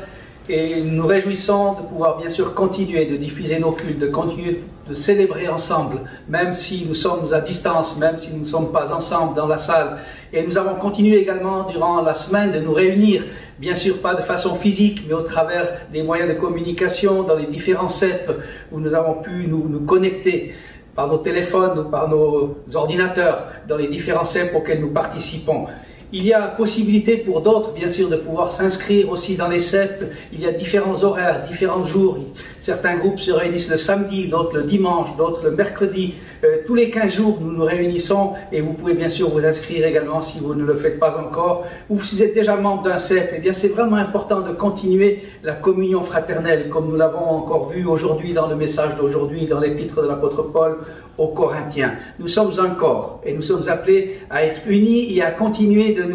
et nous nous réjouissons de pouvoir bien sûr continuer de diffuser nos cultes, de continuer de célébrer ensemble, même si nous sommes à distance, même si nous ne sommes pas ensemble dans la salle. Et nous avons continué également durant la semaine de nous réunir, bien sûr pas de façon physique, mais au travers des moyens de communication dans les différents CEP où nous avons pu nous connecter par nos téléphones ou par nos ordinateurs dans les différents CEP auxquels nous participons. Il y a possibilité pour d'autres, bien sûr, de pouvoir s'inscrire aussi dans les CEP. Il y a différents horaires, différents jours. Certains groupes se réunissent le samedi, d'autres le dimanche, d'autres le mercredi. Tous les 15 jours, nous nous réunissons et vous pouvez bien sûr vous inscrire également si vous ne le faites pas encore. Ou si vous êtes déjà membre d'un CEP, eh bien c'est vraiment important de continuer la communion fraternelle, comme nous l'avons encore vu aujourd'hui dans le message d'aujourd'hui, dans l'épître de l'apôtre Paul aux Corinthiens. Nous sommes un corps et nous sommes appelés à être unis et à continuer de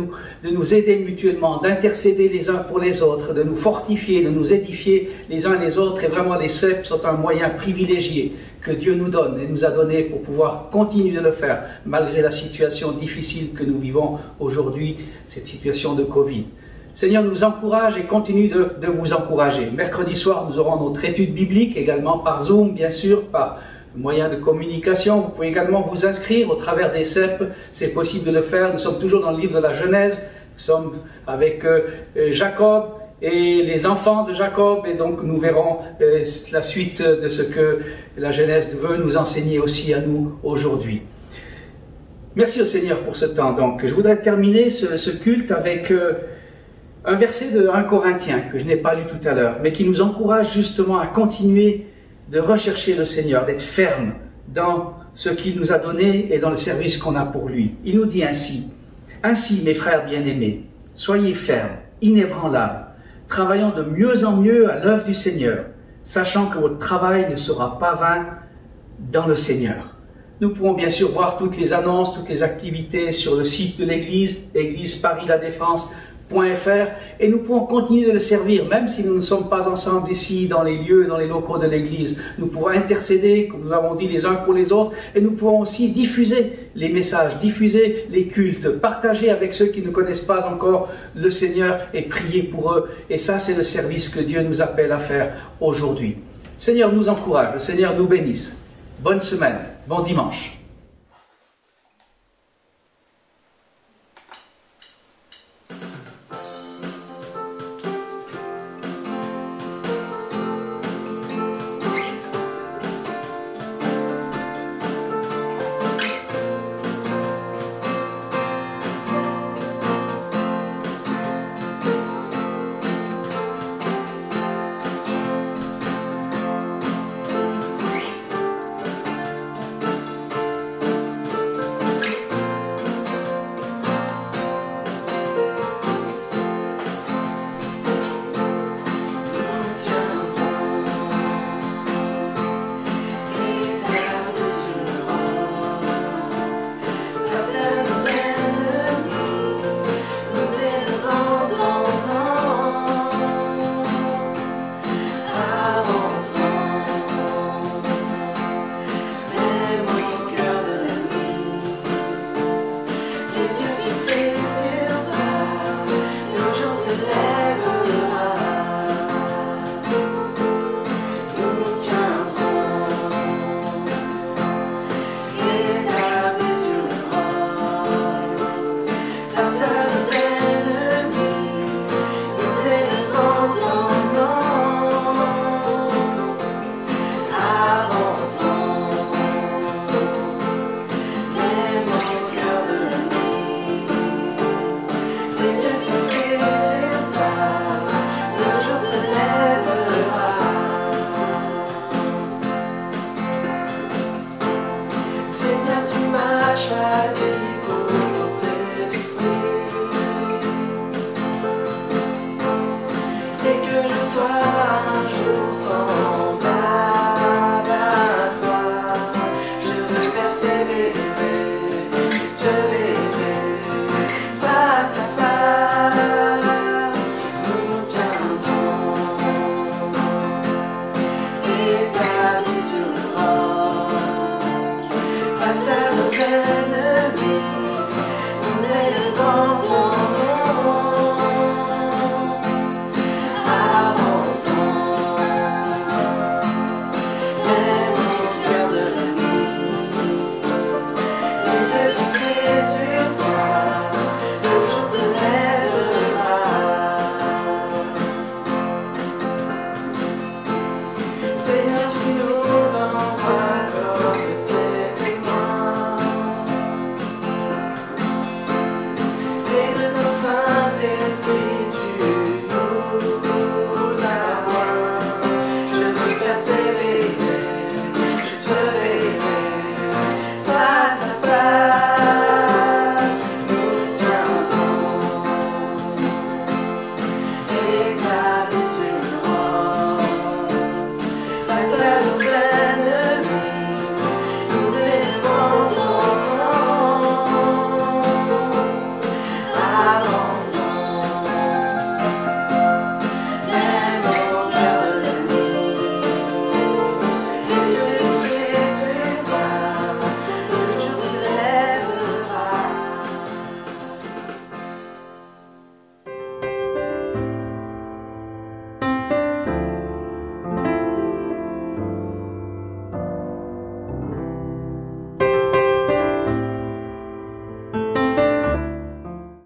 nous aider mutuellement, d'intercéder les uns pour les autres, de nous fortifier, de nous édifier les uns les autres. Et vraiment les CEP sont un moyen privilégié que Dieu nous donne et nous a donné pour pouvoir continuer de le faire malgré la situation difficile que nous vivons aujourd'hui, cette situation de Covid. Seigneur nous encourage et continue de vous encourager. Mercredi soir, nous aurons notre étude biblique, également par Zoom, bien sûr, par moyen de communication. Vous pouvez également vous inscrire au travers des CEP, c'est possible de le faire. Nous sommes toujours dans le livre de la Genèse, nous sommes avec Jacob et les enfants de Jacob, et donc nous verrons la suite de ce que la Genèse veut nous enseigner aussi à nous aujourd'hui. Merci au Seigneur pour ce temps. Donc, je voudrais terminer ce culte avec un verset de 1 Corinthiens que je n'ai pas lu tout à l'heure, mais qui nous encourage justement à continuer de rechercher le Seigneur, d'être ferme dans ce qu'il nous a donné et dans le service qu'on a pour lui. Il nous dit ainsi: « Ainsi, mes frères bien-aimés, soyez fermes, inébranlables, travaillant de mieux en mieux à l'œuvre du Seigneur, sachant que votre travail ne sera pas vain dans le Seigneur. » Nous pouvons bien sûr voir toutes les annonces, toutes les activités sur le site de l'Église, égliseparisladéfense.fr, et nous pouvons continuer de le servir, même si nous ne sommes pas ensemble ici, dans les lieux, dans les locaux de l'Église. Nous pouvons intercéder, comme nous l'avons dit, les uns pour les autres, et nous pouvons aussi diffuser les messages, diffuser les cultes, partager avec ceux qui ne connaissent pas encore le Seigneur et prier pour eux. Et ça, c'est le service que Dieu nous appelle à faire aujourd'hui. Le Seigneur nous encourage, le Seigneur nous bénisse. Bonne semaine, bon dimanche. Choisi pour porter du fruit et que je sois un jour semblable à toi. Je veux persévérer, te verrai face à face. Nous tiendrons établis sur le roc face à nos ennemis. Nous élevons ton nom, avançons, même au cœur de la nuit. Les yeux fixés sur toi, le jour se lèvera. Seigneur, tu nous